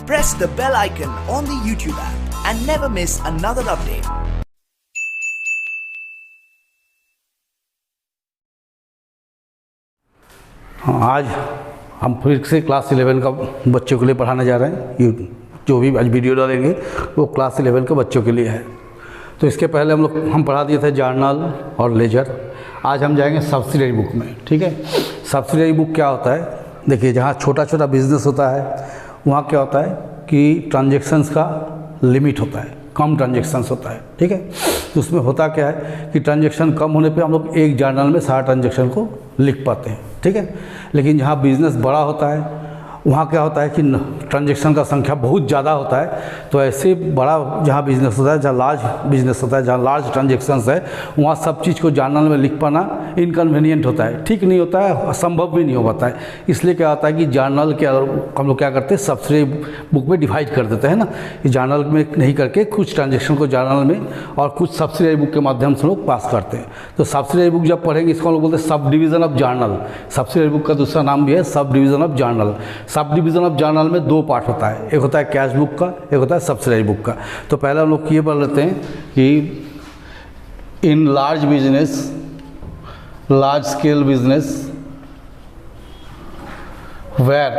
Press the bell icon on the YouTube app and never miss another update. आज हम फिर से class 11 का बच्चों के लिए पढ़ाने जा रहे हैं। ये जो भी आज वीडियो डालेंगे वो क्लास 11 के बच्चों के लिए है। तो इसके पहले हम पढ़ा दिए थे जर्नल और लेजर। आज हम जाएंगे सब्सिडियरी बुक में। ठीक है, सब्सिडियरी बुक क्या होता है? देखिए, जहाँ छोटा छोटा बिजनेस होता है वहाँ क्या होता है कि ट्रांजेक्शन्स का लिमिट होता है, कम ट्रांजेक्शन्स होता है। ठीक है, तो उसमें होता क्या है कि ट्रांजेक्शन कम होने पे हम लोग एक जर्नल में सारा ट्रांजेक्शन को लिख पाते हैं। ठीक है, लेकिन जहाँ बिज़नेस बड़ा होता है वहाँ क्या होता है कि ट्रांजेक्शन का संख्या बहुत ज़्यादा होता है। तो ऐसे बड़ा जहाँ बिज़नेस होता है, जहाँ लार्ज बिज़नेस होता है, जहाँ लार्ज ट्रांजेक्शन्स है, वहाँ सब चीज़ को जर्नल में लिख पाना इनकन्वीनियंट होता है, ठीक नहीं होता है, संभव भी नहीं हो पाता है। इसलिए क्या होता है कि जर्नल के हम लोग क्या करते हैं, सब्सिडियरी बुक में डिवाइड कर देते हैं ना। कि जर्नल में नहीं करके कुछ ट्रांजेक्शन को जर्नल में और कुछ सब्सिडियरी बुक के माध्यम से लोग पास करते हैं। तो सब्सिडियरी बुक जब पढ़ेंगे इसको हम लोग बोलते हैं sub division of journal. Subsidiary book का दूसरा नाम भी है sub division of journal. Sub division of journal में दो पार्ट होता है, एक होता है कैश बुक का, एक होता है सब्सिडियरी बुक का। तो पहले हम लोग ये पढ़ लेते हैं कि in large business, large scale business where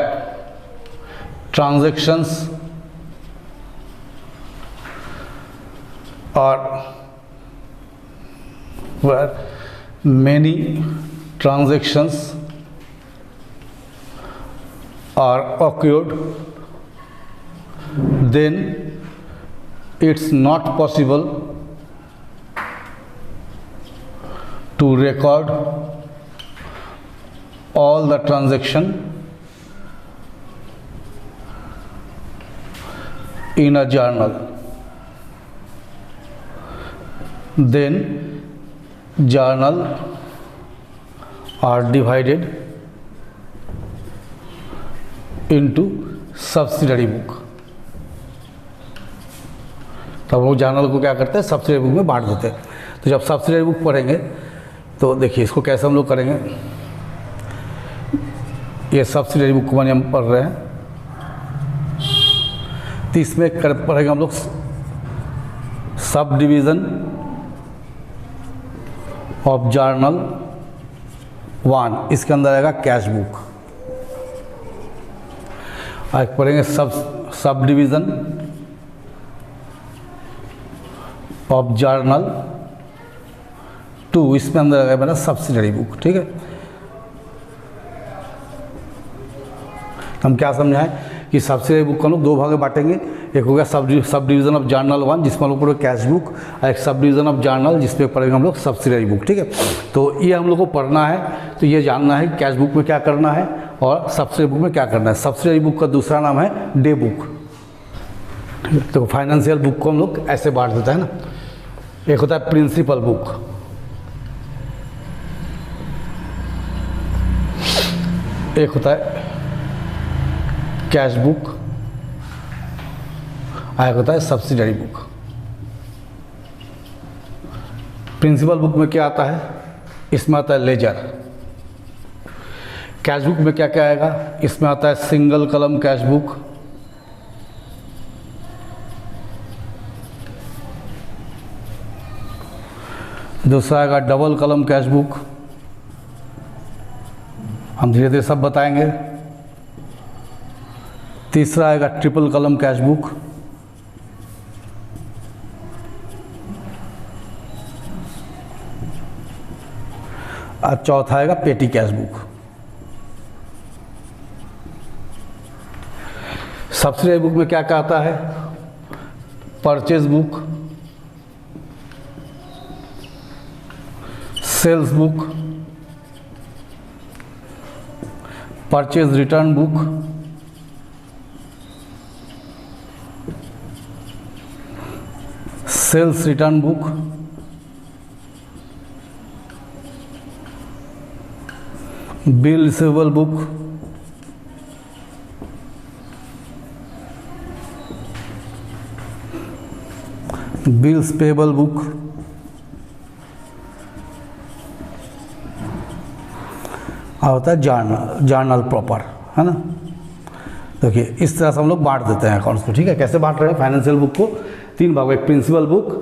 transactions और where many transactions are occurred, then it's not possible to record all the transaction in a journal. Then journal are divided into subsidiary book. तब वो journal को क्या करते हैं, subsidiary book में बांट देते हैं। तो जब सब्सिडियरी बुक पढ़ेंगे तो देखिए इसको कैसे हम लोग करेंगे। ये सब्सिडियरी बुक को हम पढ़ रहे हैं, तो इसमें पढ़ेंगे हम लोग सब डिवीज़न ऑफ जर्नल 1। इसके अंदर आएगा कैश बुक। आज पढ़ेंगे सब डिवीज़न ऑफ जर्नल 2। इसमें अंदर आएगा मेरा सब्सिडियरी बुक। ठीक है, हम क्या समझाएं कि सब्सिडियरी बुक को हम लोग दो भाग में बांटेंगे। एक हो गया सब डिवीज़न ऑफ जर्नल 1 जिसमें हम लोग पढ़ेंगे कैश बुक, और एक सब डिवीज़न ऑफ जर्नल जिसमें पढ़ेंगे हम लोग सब्सिडियरी बुक। ठीक है, तो ये हम लोग को पढ़ना है, तो ये जानना है कैश बुक में क्या करना है और सब्सिडियरी बुक में क्या करना है। सब्सिडियरी बुक का दूसरा नाम है डे बुक। तो फाइनेंशियल बुक को हम लोग ऐसे बांट देते हैं ना। एक होता है प्रिंसिपल बुक, एक होता है कैश बुक, और एक होता है सब्सिडियरी बुक। प्रिंसिपल बुक में क्या आता है, इसमें आता है लेजर। कैश बुक में क्या क्या आएगा, इसमें आता है सिंगल कलम कैश बुक, दूसरा आएगा डबल कलम कैश बुक। हम धीरे धीरे सब बताएंगे। तीसरा आएगा ट्रिपल कलम कैश बुक, और चौथा आएगा पेटी कैश बुक। सब्सिडियरी बुक में क्या क्या आता है, purchase book, sales book, purchase return book, sales return book, bill receivable book, bills payable book, और होता है जर्नल प्रॉपर, है ना। देखिए इस तरह से हम लोग बांट देते हैं अकाउंट्स को, ठीक है। कैसे बांट रहे हैं फाइनेंशियल बुक को? 3 भाग, एक प्रिंसिपल बुक,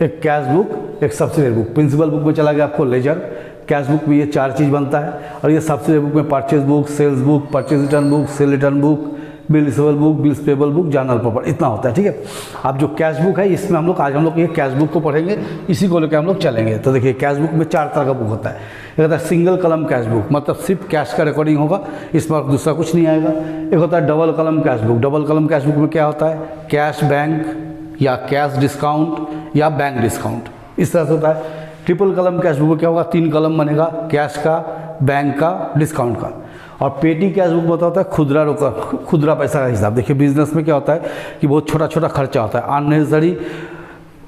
एक कैश बुक, एक सब्सिडरी बुक। प्रिंसिपल बुक में चला गया आपको लेजर, कैश बुक में ये 4 चीज़ बनता है, और ये सब्सिडरी बुक में purchase book, sales book, purchase return book, sale return book, bill receivable book, bills payable book, journal proper, इतना होता है, ठीक है। अब जो कैश बुक है इसमें हम लोग आज ये कैश बुक को पढ़ेंगे, इसी को लेकर हम लोग चलेंगे। तो देखिए कैश बुक में 4 तरह का बुक होता है। एक होता है सिंगल कलम कैश बुक, मतलब सिर्फ कैश का रिकॉर्डिंग होगा, इसमें दूसरा कुछ नहीं आएगा। एक होता है डबल कलम कैश बुक। डबल कलम कैश बुक में क्या होता है? कैश बैंक या कैश डिस्काउंट या बैंक डिस्काउंट, इस तरह से होता है। ट्रिपल कलम कैश बुक में क्या होगा? 3 कलम बनेगा, कैश का, बैंक का, डिस्काउंट का। और पेटी कैश बुक में होता है खुदरा पैसा का हिसाब। देखिए बिजनेस में क्या होता है कि बहुत छोटा छोटा खर्चा होता है अननेसेसरी,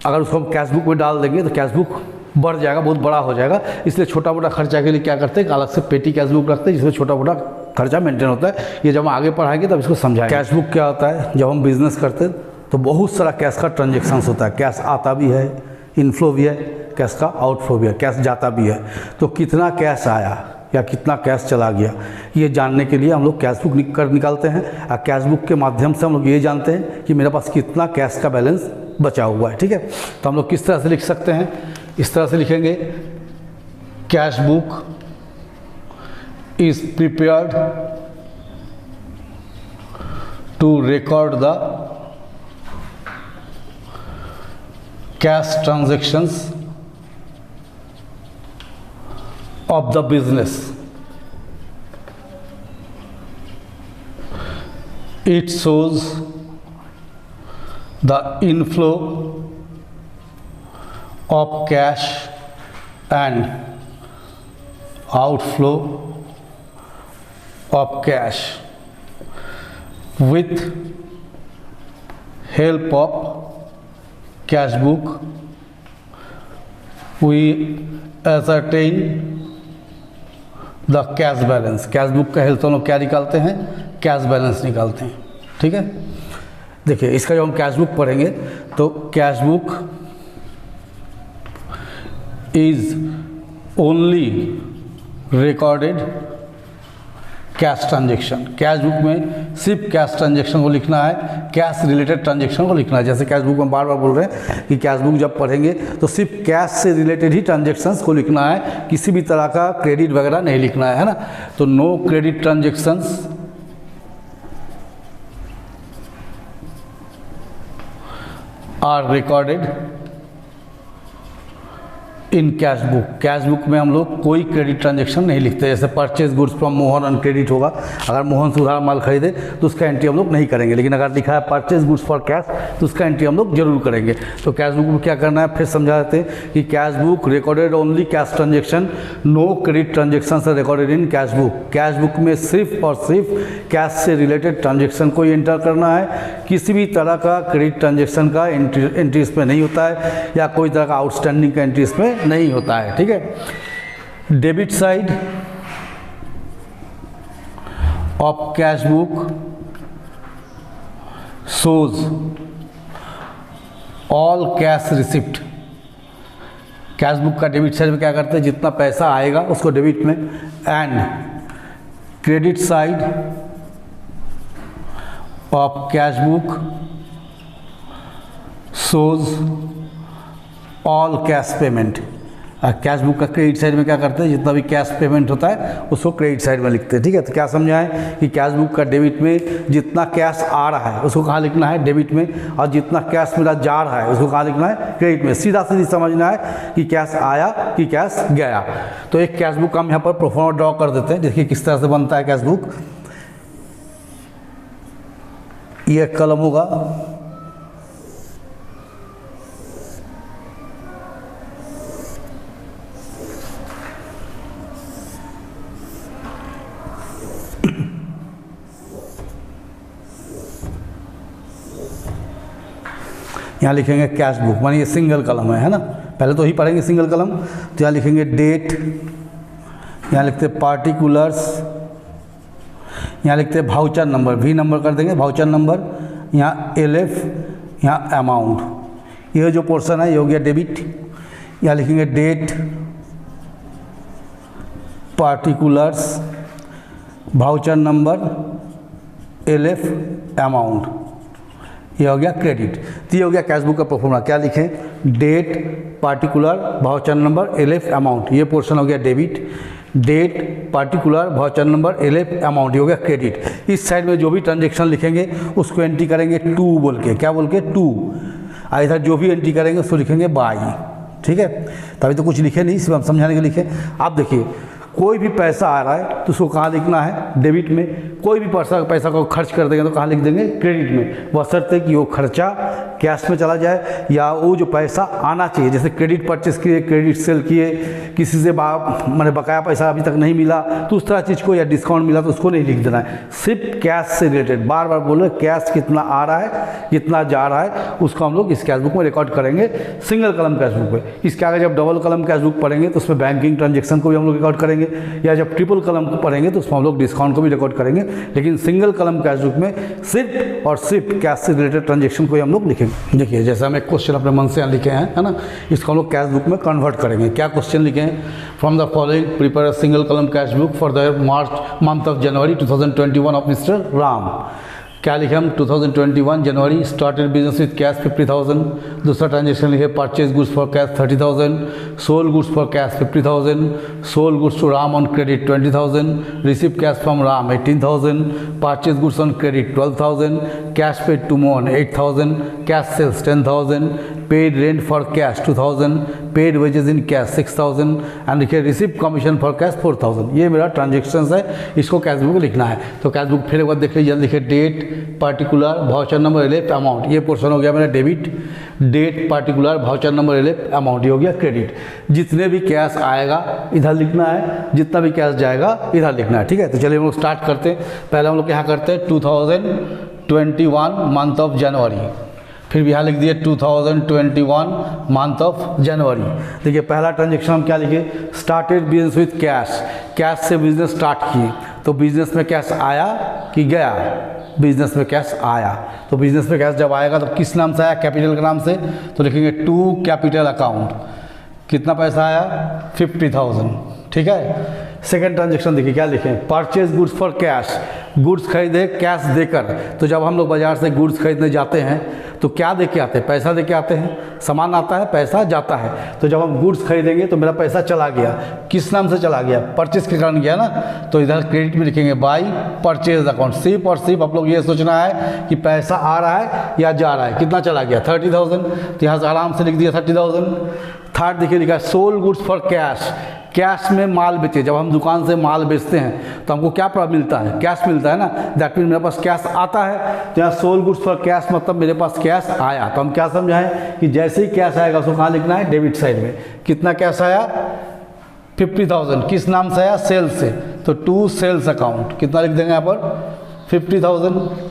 अगर उसको हम कैश बुक में डाल देंगे तो कैश बुक बढ़ जाएगा, बहुत बड़ा हो जाएगा, इसलिए छोटा मोटा खर्चा के लिए क्या करते हैं, अलग से पेटी कैश बुक रखते हैं जिसमें छोटा मोटा खर्चा मेंटेन होता है। ये जब हम आगे पढ़ाएंगे तब इसको समझाएंगे। कैश बुक क्या होता है? जब हम बिजनेस करते हैं तो बहुत सारा कैश का ट्रांजेक्शन्स होता है, कैश आता भी है, इनफ्लो भी है, कैश का आउटफ्लो भी है, कैश जाता भी है। तो कितना कैश आया या कितना कैश चला गया, ये जानने के लिए हम लोग कैश बुक निकालते हैं। और कैश बुक के माध्यम से हम लोग ये जानते हैं कि मेरे पास कितना कैश का बैलेंस बचा हुआ है, ठीक है। तो हम लोग किस तरह से लिख सकते हैं? इस तरह से लिखेंगे, cash book is prepared to record the cash transactions of the business. It shows the inflow of cash and outflow of cash. With help of cash book, we ascertain the cash balance. Cash book का help हम लोग क्या निकालते हैं? Cash balance निकालते हैं, ठीक है। देखिए इसका जब हम कैश बुक पढ़ेंगे तो cash book is only recorded cash transaction. Cash book में सिर्फ कैश ट्रांजेक्शन को लिखना है, कैश रिलेटेड ट्रांजेक्शन को लिखना है। जैसे कैश बुक में बार बार बोल रहे हैं कि कैश बुक जब पढ़ेंगे तो सिर्फ कैश से रिलेटेड ही ट्रांजेक्शन्स को लिखना है, किसी भी तरह का क्रेडिट वगैरह नहीं लिखना है ना। तो no credit transactions are recorded in cash book. Cash book में हम लोग कोई क्रेडिट ट्रांजेक्शन नहीं लिखते। जैसे purchase goods from Mohan on credit होगा, अगर मोहन से उधार माल खरीदे तो उसका एंट्री हम लोग नहीं करेंगे, लेकिन अगर लिखा है परचेज गुड्स फॉर कैश तो उसका एंट्री हम लोग जरूर करेंगे। तो कैश बुक में क्या करना है, फिर समझा देते हैं कि cash book recorded only cash transaction, no credit transaction are recorded in cash book. Cash book में सिर्फ और सिर्फ कैश से रिलेटेड ट्रांजेक्शन को ही एंटर करना है, किसी भी तरह का क्रेडिट ट्रांजेक्शन का एंट्री इसमें नहीं होता है, या कोई तरह का आउटस्टैंडिंग का एंट्री इसमें नहीं होता है, ठीक है। Debit side of cash book shows all cash receipt. Cash book का डेबिट साइड में क्या करते हैं, जितना पैसा आएगा उसको डेबिट में, and credit side of cash book shows all cash payment. Cash book का क्रेडिट साइड में क्या करते हैं, जितना भी कैश पेमेंट होता है उसको क्रेडिट साइड में लिखते हैं, ठीक है। तो क्या समझा है कि कैश बुक का डेबिट में जितना कैश आ रहा है उसको कहाँ लिखना है, डेबिट में, और जितना कैश मेरा जा रहा है उसको कहाँ लिखना है, क्रेडिट में। सीधा सीधी समझना है कि कैश आया कि कैश गया। तो एक कैश बुक हम यहाँ पर प्रोफॉर्मा ड्रॉ कर देते हैं। देखिए किस तरह से बनता है कैश बुक। ये कलम होगा, यहाँ लिखेंगे कैश बुक, माने ये सिंगल कलम है ना, पहले तो ही पढ़ेंगे सिंगल कलम। तो यहाँ लिखेंगे डेट, यहाँ लिखते हैं पार्टिकुलर्स, यहाँ लिखते हैं वाउचर नंबर, वी नंबर कर देंगे वाउचर नंबर, यहाँ LF, यहाँ अमाउंट। ये जो पोर्शन है ये हो गया डेबिट। यहाँ लिखेंगे date, particulars, voucher number, LF amount, ये हो गया क्रेडिट। तो ये हो गया कैश बुक का परफॉर्मा। क्या लिखें? Date, particular, voucher number, LF amount, ये पोर्शन हो गया debit. Date, particular, voucher number, LF amount, ये हो गया क्रेडिट। इस साइड में जो भी ट्रांजेक्शन लिखेंगे उसको एंट्री करेंगे टू बोल के। क्या बोल के? टू। इधर जो भी एंट्री करेंगे उसको लिखेंगे बाई। ठीक है, तभी तो कुछ लिखे नहीं, सिर्फ हम समझाने के लिखे। आप देखिए, कोई भी पैसा आ रहा है तो उसको कहाँ लिखना है? डेबिट में। कोई भी पैसा को खर्च कर देंगे तो कहाँ लिख देंगे? क्रेडिट में। बशर्ते कि वो खर्चा कैश में चला जाए या वो जो पैसा आना चाहिए, जैसे क्रेडिट परचेस किए, क्रेडिट सेल किए, किसी से मैंने बकाया पैसा अभी तक नहीं मिला तो उस तरह चीज़ को, या डिस्काउंट मिला तो उसको नहीं लिख देना है। सिर्फ कैश से रिलेटेड, बार बार बोलो, कैश कितना आ रहा है, कितना जा रहा है, उसको हम लोग इस कैश बुक में रिकॉर्ड करेंगे, सिंगल कलम कैश बुक में। इसके आगे जब डबल कलम कैश बुक पढ़ेंगे तो उसमें बैंकिंग ट्रांजेक्शन को भी हम लोग रिकॉर्ड करेंगे, या जब ट्रिपल कलम को पढ़ेंगे तो उसमें हम लोग डिस्काउंट को भी रिकॉर्ड करेंगे। लेकिन सिंगल कलम कैश बुक में सिर्फ और सिर्फ कैश से रिलेटेड ट्रांजेक्शन को ही हम लोग लिखेंगे। देखिए, जैसे हम एक क्वेश्चन अपने मन से यहाँ लिखे हैं, है ना, इसको हम लोग कैश बुक में कन्वर्ट करेंगे। क्या क्वेश्चन लिखे हैं? From the following prepare a single column cash book for the month of January 2021 of mister Ram. क्या लिखे हम? 2021 January, started business with cash 50,000। दूसरा ट्रांजेक्शन लिखे purchase goods for cash 30,000, sold goods for cash 50,000, sold goods to Ram on credit 20,000, receive cash from Ram 18,000, purchase goods on credit 12,000, cash paid to Mohan 8,000, cash sales 10,000, paid rent for cash 2,000, paid wages in cash 6,000 and लिखे receive commission for cash 4,000। ये मेरा transactions है, इसको cash book में लिखना है। तो cash book फिर एक बार देख लीजिए, लिखे date, particular, voucher number, LF amount, ये पोर्शन हो गया मेरा debit. Date, particular, voucher number, LF amount, ये हो गया क्रेडिट। जितने भी कैश आएगा इधर लिखना है, जितना भी कैश जाएगा इधर लिखना है। ठीक है, तो चलिए हम लोग स्टार्ट करते हैं। पहले हम लोग यहाँ करते हैं 2021 मंथ ऑफ जनवरी, फिर भी यहाँ लिख दिए 2021 मंथ ऑफ जनवरी। देखिए, पहला ट्रांजेक्शन हम क्या लिखे? Started business with cash. Cash से बिजनेस स्टार्ट किए, तो बिजनेस में कैश आया कि गया? बिजनेस में कैश आया। तो बिजनेस में कैश जब आएगा तो किस नाम से आया? कैपिटल के नाम से। तो लिखेंगे टू कैपिटल अकाउंट। कितना पैसा आया? 50,000। ठीक है। सेकेंड ट्रांजेक्शन देखिए, क्या लिखें? Purchase goods for cash. Goods खरीदे कैश देकर। तो जब हम लोग बाजार से गुड्स खरीदने जाते हैं तो क्या दे के आते हैं? पैसा दे के आते हैं। सामान आता है, पैसा जाता है। तो जब हम गुड्स खरीदेंगे तो मेरा पैसा चला गया, किस नाम से चला गया? परचेज के कारण गया ना। तो इधर क्रेडिट में लिखेंगे बाई परचेज अकाउंट। सिर्फ और सिर्फ आप लोग ये सोचना है कि पैसा आ रहा है या जा रहा है, कितना चला गया? 30,000। तो यहाँ से आराम से लिख दिया 30,000। थर्ड देखिए लिखा है sold goods for cash. Cash में माल बेचे। जब हम दुकान से माल बेचते हैं तो हमको क्या मिलता है? कैश मिलता है ना। दैट मीन मेरे पास कैश आता है। तो यहाँ सोल गुड्स फॉर कैश मतलब मेरे पास कैश आया। तो हम क्या समझाएं कि जैसे ही कैश आएगा उसको कहाँ लिखना है? डेबिट साइड में। कितना कैश आया? 50,000। किस नाम से आया? सेल्स से। तो टू सेल्स अकाउंट। कितना लिख देंगे यहाँ पर? 50,000।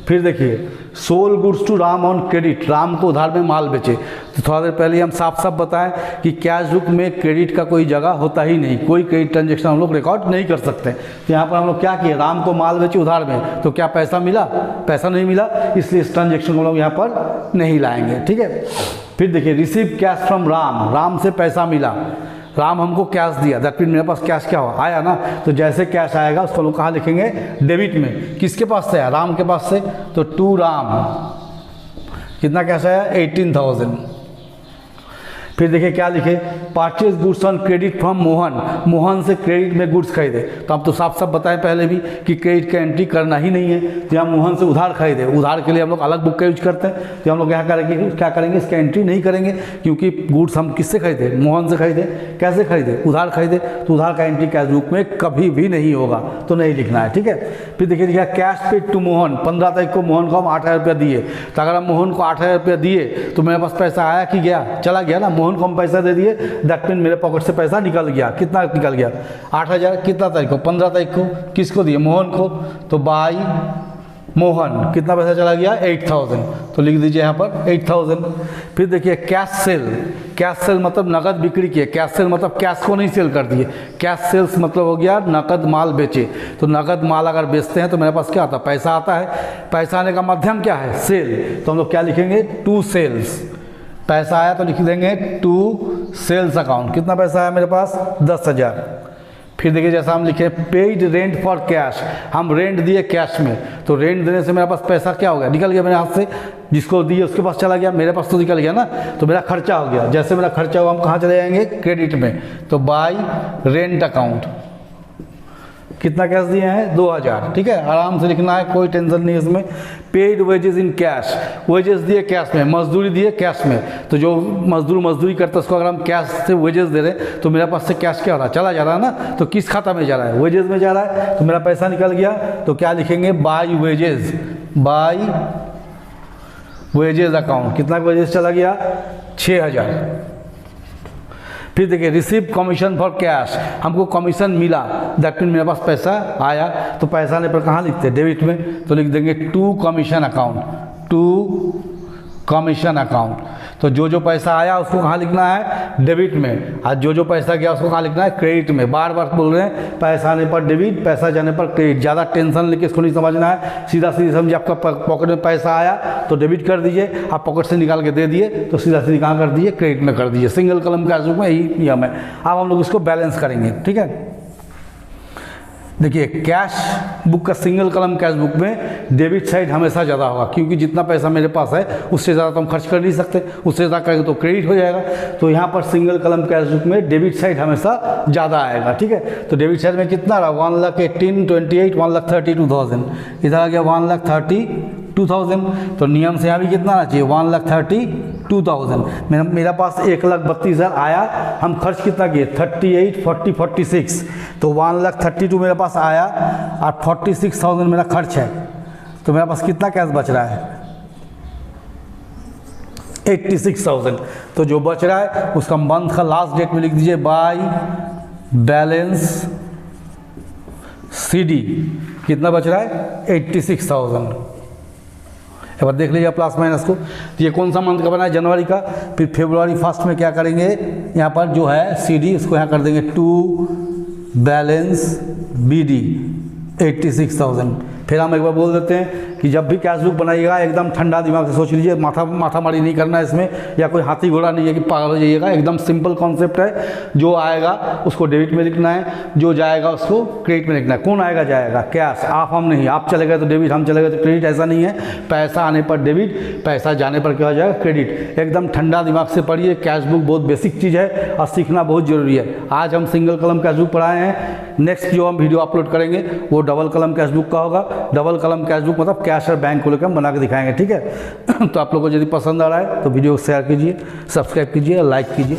फिर देखिए sold goods to Ram on credit. Ram को उधार में माल बेचे। तो थोड़ा देर पहले हम साफ साफ बताएं कि कैश बुक में क्रेडिट का कोई जगह होता ही नहीं। कोई क्रेडिट ट्रांजेक्शन हम लोग रिकॉर्ड नहीं कर सकते। तो यहाँ पर हम लोग क्या किए? राम को माल बेचे उधार में। तो क्या पैसा मिला? पैसा नहीं मिला, इसलिए इस ट्रांजेक्शन को हम लोग यहाँ पर नहीं लाएंगे। ठीक है। फिर देखिए receive cash from Ram. Ram से पैसा मिला, राम हमको कैश दिया। दैट मीन मेरे पास कैश क्या हुआ? आया ना। तो जैसे कैश आएगा उसको लोग कहाँ लिखेंगे? डेबिट में। किसके पास से आया? राम के पास से। तो टू राम। कितना कैश आया? 18,000। फिर देखिए क्या लिखे? Purchase goods on credit from Mohan. Mohan से क्रेडिट में गुड्स खरीदे। तो हम तो साफ साफ बताएं पहले भी कि क्रेडिट का एंट्री करना ही नहीं है। तो हम मोहन से उधार खरीदे। उधार के लिए हम लोग अलग बुक का यूज करते हैं। तो हम लोग यहाँ करेंगे, क्या करेंगे? इसका एंट्री नहीं करेंगे, क्योंकि गुड्स हम किससे खरीदे? मोहन से खरीदे। कैसे खरीदे? उधार खरीदे। तो उधार का एंट्री कैश बुक में कभी भी नहीं होगा, तो नहीं लिखना है। ठीक है। फिर देखिए लिखा कैश पेड टू मोहन। 15 तारीख को मोहन को हम 8,000 रुपया दिए। तो अगर हम मोहन को 8,000 रुपया दिए तो मेरे पास पैसा आया कि गया? चला गया ना। मोहन को हम पैसा दे दिए, दैट मीन मेरे पॉकेट से पैसा निकल गया। कितना निकल गया? 8,000। कितना तारीख को? 15 तारीख को। किसको दिए? मोहन को। तो बाई मोहन। कितना पैसा चला गया? 8,000। तो लिख दीजिए यहाँ पर 8,000। फिर देखिए कैश सेल। कैश सेल मतलब नकद बिक्री किए। कैश सेल मतलब कैश को नहीं सेल कर दिए। कैश सेल्स मतलब हो गया नकद माल बेचे। तो नकद माल अगर बेचते हैं तो मेरे पास क्या आता है? पैसा आता है। पैसा आने का माध्यम क्या है? सेल। तो हम लोग क्या लिखेंगे? To sales. पैसा आया तो लिख देंगे टू सेल्स अकाउंट। कितना पैसा आया मेरे पास? 10,000। फिर देखिए जैसा हम लिखे पेड रेंट फॉर कैश, हम रेंट दिए कैश में, तो रेंट देने से मेरे पास पैसा क्या हो गया, निकल गया मेरे हाथ से, जिसको दिए उसके पास चला गया, मेरे पास तो निकल गया ना, तो मेरा खर्चा हो गया। जैसे मेरा खर्चा हुआ हम कहाँ चले जाएंगे, क्रेडिट में, तो बाय रेंट अकाउंट, कितना कैश दिए हैं 2000, ठीक है, आराम से लिखना है, कोई टेंशन नहीं इसमें। Paid wages in cash, wages दिए कैश में, मजदूरी दिए कैश में, तो जो मजदूर मजदूरी करता है उसको अगर हम कैश से वेजेस दे रहे हैं तो मेरे पास से कैश क्या हो रहा है, चला जा रहा है ना, तो किस खाता में जा रहा है, वेजेस में जा रहा है, तो मेरा पैसा निकल गया। तो क्या लिखेंगे, by wages, by wages account, कितना वेजेस चला गया 6000। फिर देखिए रिसीव कमीशन फॉर कैश, हमको कमीशन मिला, दैट मीन मेरे पास पैसा आया, तो पैसा आने पर कहाँ लिखते हैं, डेबिट में, तो लिख देंगे to commission account, to commission account. तो जो जो पैसा आया उसको कहाँ लिखना है, डेबिट में, और जो जो पैसा गया उसको कहाँ लिखना है, क्रेडिट में। बार बार बोल रहे हैं, पैसा आने पर डेबिट, पैसा जाने पर क्रेडिट, ज़्यादा टेंशन लेके इसको नहीं समझना है, सीधा सीधी समझिए, आपका पॉकेट में पैसा आया तो डेबिट कर दीजिए, आप पॉकेट से निकाल के दे दिए तो सीधा सीधी कहाँ कर दीजिए, क्रेडिट में कर दीजिए। सिंगल कलम कैश बुक में यही नियम है। अब हम लोग इसको बैलेंस करेंगे, ठीक है। देखिए कैश बुक का, सिंगल कलम कैश बुक में डेबिट साइड हमेशा ज़्यादा होगा, क्योंकि जितना पैसा मेरे पास है उससे ज़्यादा तो हम खर्च कर नहीं सकते, उससे ज़्यादा करेंगे तो क्रेडिट हो जाएगा। तो यहाँ पर सिंगल कलम कैश बुक में डेबिट साइड हमेशा ज़्यादा आएगा, ठीक है। तो डेबिट साइड में कितना रहा, 1,18,28, 1,32,000, इधर आ गया 1,32,000। तो नियम से यहाँ भी कितना आना चाहिए, 1,32,000। मेरा पास 1,32,000 आया, हम खर्च कितना किए, 38, 40, 46, तो 1,32,000 मेरे पास आया और 46,000 मेरा खर्च है, तो मेरे पास कितना कैश बच रहा है, 86,000। तो जो बच रहा है उसका मंथ का लास्ट डेट में लिख दीजिए, बाय बैलेंस CD, कितना बच रहा है 86,000। एक बार देख लीजिए प्लस माइनस को, तो ये कौन सा मंथ का बना है, जनवरी का। फिर फरवरी फर्स्ट में क्या करेंगे, यहाँ पर जो है CD इसको यहाँ कर देंगे टू बैलेंस BD 86,000। फिर हम एक बार बोल देते हैं कि जब भी कैश बुक बनाइएगा एकदम ठंडा दिमाग से सोच लीजिए, माथा मारी नहीं करना है इसमें, या कोई हाथी घोड़ा नहीं है कि पागल हो जाइएगा, एकदम सिंपल कॉन्सेप्ट है। जो आएगा उसको डेबिट में लिखना है, जो जाएगा उसको क्रेडिट में लिखना है। कौन आएगा जाएगा, कैश, आप हम नहीं, आप चले गए तो डेबिट, हम चले गए तो क्रेडिट, ऐसा नहीं है। पैसा आने पर डेबिट, पैसा जाने पर क्या हो जाएगा, क्रेडिट। एकदम ठंडा दिमाग से पढ़िए, कैश बुक बहुत बेसिक चीज़ है और सीखना बहुत ज़रूरी है। आज हम सिंगल कलम कैश बुक पढ़ाए हैं, नेक्स्ट जो हम वीडियो अपलोड करेंगे वो डबल कलम कैश बुक का होगा। डबल कलम कैश बुक मतलब कैश और बैंक को लेकर हम बना के दिखाएंगे, ठीक है। तो आप लोगों को यदि पसंद आ रहा है तो वीडियो को शेयर कीजिए, सब्सक्राइब कीजिए, लाइक कीजिए।